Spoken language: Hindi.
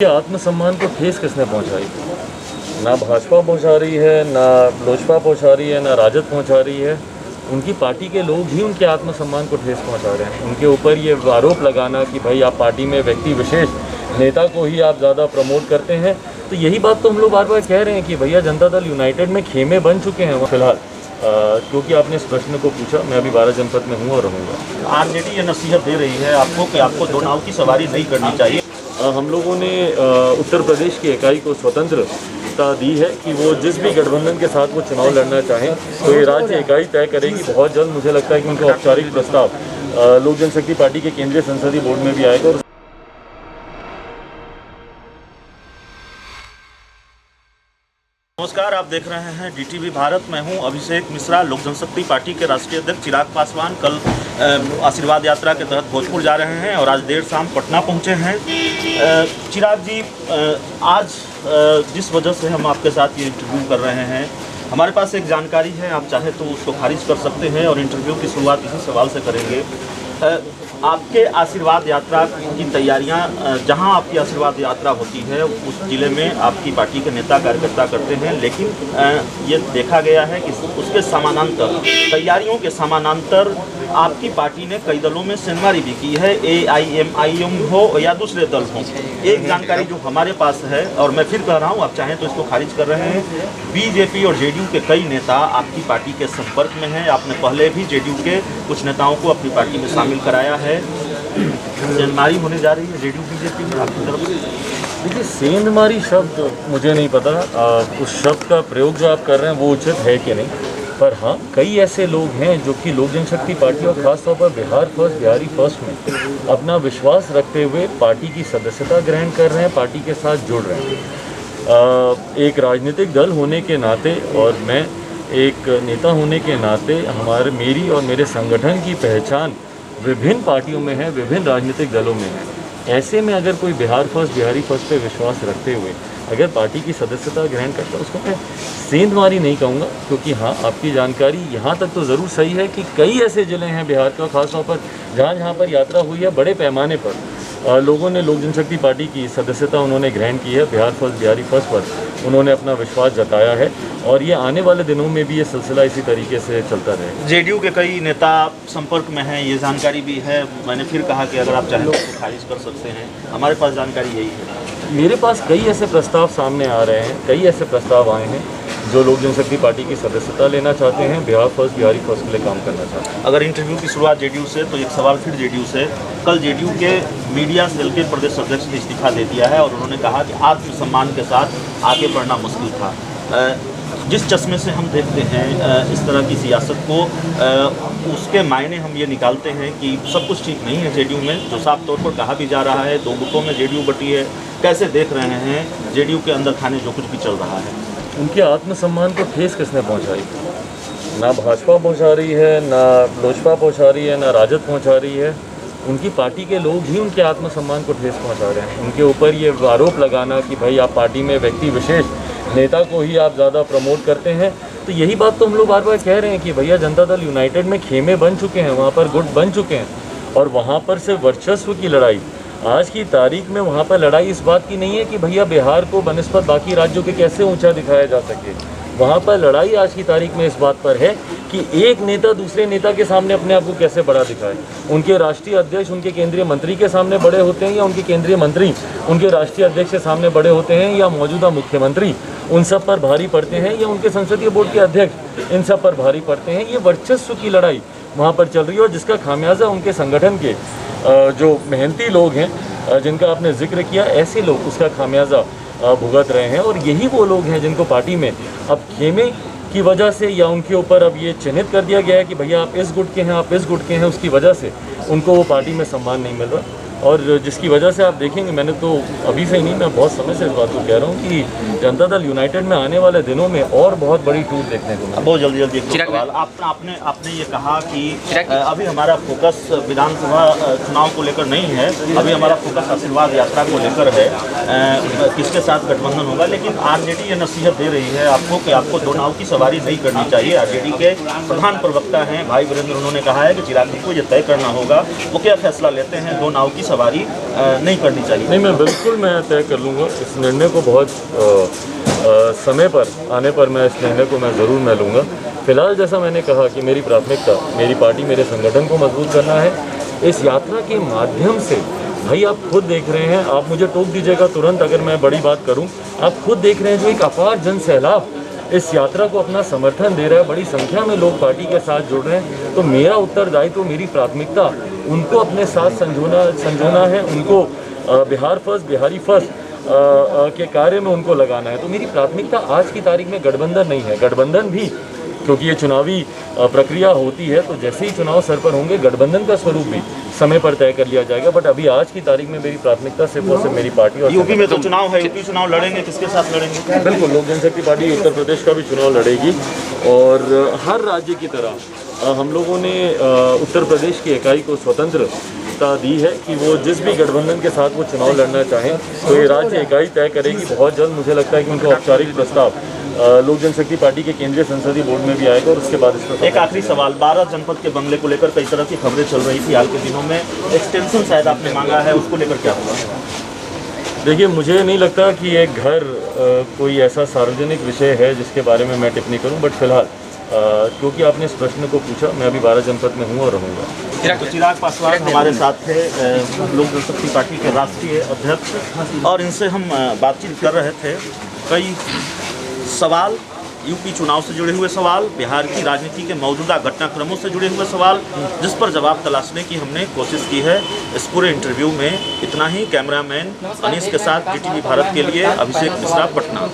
आत्मसम्मान को ठेस किसने पहुंचाई? ना भाजपा पहुंचा रही है, ना लोजपा पहुंचा रही है, ना राजद पहुंचा रही है। उनकी पार्टी के लोग ही उनके आत्मसम्मान को ठेस पहुंचा रहे हैं। उनके ऊपर ये आरोप लगाना कि भाई आप पार्टी में व्यक्ति विशेष नेता को ही आप ज़्यादा प्रमोट करते हैं, तो यही बात तो हम लोग बार बार कह रहे हैं कि भैया जनता दल यूनाइटेड में खेमे बन चुके हैं फिलहाल। क्योंकि आपने इस प्रश्न को पूछा, मैं अभी 12 जनपद में हूँ और रहूँगा। आरजेडी ये नसीहत दे रही है आपको कि आपको दो नाव की सवारी नहीं करनी चाहिए। हम लोगों ने उत्तर प्रदेश की इकाई को स्वतंत्रता दी है कि वो जिस भी गठबंधन के साथ वो चुनाव लड़ना चाहें, तो ये राज्य इकाई तय करेगी। बहुत जल्द मुझे लगता है कि उनका औपचारिक प्रस्ताव लोक जनशक्ति पार्टी के केंद्रीय संसदीय बोर्ड में भी आएगा। नमस्कार, आप देख रहे हैं डीटीवी भारत। मैं हूं अभिषेक मिश्रा। लोक जनशक्ति पार्टी के राष्ट्रीय अध्यक्ष चिराग पासवान कल आशीर्वाद यात्रा के तहत भोजपुर जा रहे हैं और आज देर शाम पटना पहुंचे हैं। चिराग जी, आज जिस वजह से हम आपके साथ ये इंटरव्यू कर रहे हैं, हमारे पास एक जानकारी है, आप चाहे तो उसको खारिज कर सकते हैं और इंटरव्यू की शुरुआत इसी सवाल से करेंगे। आपके आशीर्वाद यात्रा की तैयारियां, जहां आपकी आशीर्वाद यात्रा होती है उस जिले में आपकी पार्टी के नेता कार्यकर्ता करते हैं, लेकिन ये देखा गया है कि उसके समानांतर, तैयारियों के समानांतर आपकी पार्टी ने कई दलों में सेंधमारी भी की है, AIMIM हो या दूसरे दल हों। एक जानकारी जो हमारे पास है, और मैं फिर कह रहा हूँ, आप चाहें तो इसको खारिज कर रहे हैं, बीजेपी और जेडीयू के कई नेता आपकी पार्टी के संपर्क में हैं। आपने पहले भी जेडीयू के कुछ नेताओं को अपनी पार्टी में शामिल कराया है। सेंधमारी होने जा रही है जेडीयू बीजेपी में आपकी तरफ से? देखिए, सेंधमारी शब्द मुझे नहीं पता, उस शब्द का प्रयोग जो आप कर रहे हैं वो उचित है कि नहीं, पर हाँ, कई ऐसे लोग हैं जो कि लोक जनशक्ति पार्टी और ख़ासतौर पर बिहार फर्स्ट, बिहारी फर्स्ट में अपना विश्वास रखते हुए पार्टी की सदस्यता ग्रहण कर रहे हैं, पार्टी के साथ जुड़ रहे हैं। एक राजनीतिक दल होने के नाते और मैं एक नेता होने के नाते मेरी और मेरे संगठन की पहचान विभिन्न पार्टियों में है, विभिन्न राजनीतिक दलों में है। ऐसे में अगर कोई बिहार फर्स्ट, बिहारी फर्स्ट पे विश्वास रखते हुए अगर पार्टी की सदस्यता ग्रहण करता है, उसको मैं सेंधमारी नहीं कहूँगा। क्योंकि हाँ, आपकी जानकारी यहाँ तक तो ज़रूर सही है कि कई ऐसे ज़िले हैं बिहार का, खासतौर पर जहाँ पर यात्रा हुई है, बड़े पैमाने पर लोगों ने लोक जनशक्ति पार्टी की सदस्यता उन्होंने ग्रहण की है। बिहार फर्स्ट, बिहारी फर्स्ट पर उन्होंने अपना विश्वास जताया है और ये आने वाले दिनों में भी ये सिलसिला इसी तरीके से चलता रहेगा। जेडीयू के कई नेता संपर्क में हैं, ये जानकारी भी है। मैंने फिर कहा कि अगर आप चाहें तो उसको खारिज कर सकते हैं, हमारे पास जानकारी यही है। मेरे पास कई ऐसे प्रस्ताव सामने आ रहे हैं, कई ऐसे प्रस्ताव आए हैं जो लोक जनशक्ति पार्टी की सदस्यता लेना चाहते हैं, बिहार फर्स्ट, बिहारी फर्स्ट के लिए काम करना चाहते हैं। अगर इंटरव्यू की शुरुआत जेडीयू से, तो एक सवाल फिर जेडीयू से। कल जेडीयू के मीडिया सेल के प्रदेश अध्यक्ष ने इस्तीफा दे दिया है और उन्होंने कहा कि आत्मसम्मान के साथ आगे बढ़ना मुश्किल था। जिस चश्मे से हम देखते हैं इस तरह की सियासत को, उसके मायने हम ये निकालते हैं कि सब कुछ ठीक नहीं है जेडीयू में, जो साफ तौर पर कहा भी जा रहा है। 2 गुटों में जेडीयू बटी है। कैसे देख रहे हैं जेडीयू के अंदर खाने जो कुछ भी चल रहा है? उनके आत्मसम्मान को ठेस किसने पहुंचाई? ना भाजपा पहुंचा रही है, ना लोजपा पहुंचा रही है, ना राजद पहुंचा रही है। उनकी पार्टी के लोग ही उनके आत्मसम्मान को ठेस पहुंचा रहे हैं। उनके ऊपर ये आरोप लगाना कि भाई आप पार्टी में व्यक्ति विशेष नेता को ही आप ज़्यादा प्रमोट करते हैं, तो यही बात तो हम लोग बार बार कह रहे हैं कि भैया जनता दल यूनाइटेड में खेमे बन चुके हैं, वहाँ पर गुट बन चुके हैं और वहाँ पर से वर्चस्व की लड़ाई आज की तारीख में, वहाँ पर लड़ाई इस बात की नहीं है कि भैया बिहार को बनिस्बत बाकी राज्यों के कैसे ऊंचा दिखाया जा सके। वहाँ पर लड़ाई आज की तारीख में इस बात पर है कि एक नेता दूसरे नेता के सामने अपने आप को कैसे बड़ा दिखाए। उनके राष्ट्रीय अध्यक्ष उनके केंद्रीय मंत्री के सामने बड़े होते हैं, या उनके केंद्रीय मंत्री उनके राष्ट्रीय अध्यक्ष के सामने बड़े होते हैं, या मौजूदा मुख्यमंत्री उन सब पर भारी पड़ते हैं, या उनके संसदीय बोर्ड के अध्यक्ष इन सब पर भारी पड़ते हैं। ये वर्चस्व की लड़ाई वहाँ पर चल रही है और जिसका खामियाजा उनके संगठन के जो मेहनती लोग हैं, जिनका आपने जिक्र किया, ऐसे लोग उसका खामियाजा भुगत रहे हैं। और यही वो लोग हैं जिनको पार्टी में अब खेमे की वजह से या उनके ऊपर अब ये चिन्हित कर दिया गया है कि भैया आप इस गुट के हैं, आप इस गुट के हैं, उसकी वजह से उनको वो पार्टी में सम्मान नहीं मिल रहा। और जिसकी वजह से आप देखेंगे, मैंने तो अभी से ही नहीं, मैं बहुत समय से इस बात को कह रहा हूँ कि जनता दल यूनाइटेड में आने वाले दिनों में और बहुत बड़ी टूट देखने को मिलेगी। बहुत जल्दी सवाल आपने ये कहा कि अभी हमारा फोकस विधानसभा चुनाव को लेकर नहीं है, अभी हमारा फोकस आशीर्वाद यात्रा को लेकर है, किसके साथ गठबंधन होगा। लेकिन आरजेडी ये नसीहत दे रही है आपको कि आपको 2 नाव की सवारी नहीं करनी चाहिए। आरजेडी के प्रधान प्रवक्ता हैं भाई वीरेंद्र, उन्होंने कहा है कि चिराग जी को ये तय करना होगा वो क्या फैसला लेते हैं, 2 नाव की सवारी नहीं करनी चाहिए? नहीं, मैं तय कर लूँगा इस निर्णय को। बहुत समय पर आने पर मैं इस निर्णय को ज़रूर लूँगा। फिलहाल जैसा मैंने कहा कि मेरी प्राथमिकता मेरी पार्टी, मेरे संगठन को मजबूत करना है। इस यात्रा के माध्यम से भाई आप खुद देख रहे हैं, आप मुझे टोक दीजिएगा तुरंत अगर मैं बड़ी बात करूं, आप खुद देख रहे हैं जो एक अपार जन सैलाब इस यात्रा को अपना समर्थन दे रहा है, बड़ी संख्या में लोग पार्टी के साथ जुड़ रहे हैं। तो मेरा उत्तरदायित्व, मेरी प्राथमिकता उनको अपने साथ संजोना है, उनको बिहार फर्स्ट, बिहारी फर्स्ट के कार्य में उनको लगाना है। तो मेरी प्राथमिकता आज की तारीख में गठबंधन नहीं है। गठबंधन भी, क्योंकि ये चुनावी प्रक्रिया होती है, तो जैसे ही चुनाव सर पर होंगे गठबंधन का स्वरूप भी समय पर तय कर लिया जाएगा। बट अभी आज की तारीख में मेरी प्राथमिकता सिर्फ और सिर्फ मेरी पार्टी। और यूपी में तो चुनाव है, यूपी चुनाव लड़ेंगे, किसके साथ लड़ेंगे? बिल्कुल, लोक जनशक्ति पार्टी उत्तर प्रदेश का भी चुनाव लड़ेगी और हर राज्य की तरह हम लोगों ने उत्तर प्रदेश की इकाई को स्वतंत्रता दी है कि वो जिस भी गठबंधन के साथ वो चुनाव लड़ना चाहें तो ये राज्य इकाई तय करेगी। बहुत जल्द मुझे लगता है कि उनका औपचारिक प्रस्ताव लोक जनशक्ति पार्टी के केंद्रीय संसदीय बोर्ड में भी आएगा और उसके बाद इस पर एक आखिरी सवाल, 12 जनपद के बंगले को लेकर कई तरह की खबरें चल रही थी हाल के दिनों में, एक्सटेंशन शायद आपने मांगा है, उसको लेकर क्या होगा? देखिए, मुझे नहीं लगता कि एक घर कोई ऐसा सार्वजनिक विषय है जिसके बारे में मैं टिप्पणी करूं। बट फिलहाल क्योंकि आपने इस प्रश्न को पूछा, मैं अभी 12 जनपद में हूं और रहूंगा। तो चिराग पासवान हमारे साथ थे, लोक जनशक्ति पार्टी के राष्ट्रीय अध्यक्ष, और इनसे हम बातचीत कर रहे थे। कई सवाल, यूपी चुनाव से जुड़े हुए सवाल, बिहार की राजनीति के मौजूदा घटनाक्रमों से जुड़े हुए सवाल, जिस पर जवाब तलाशने की हमने कोशिश की है। इस पूरे इंटरव्यू में इतना ही। कैमरामैन अनीस के साथ DTV भारत के लिए अभिषेक मिश्रा, पटना।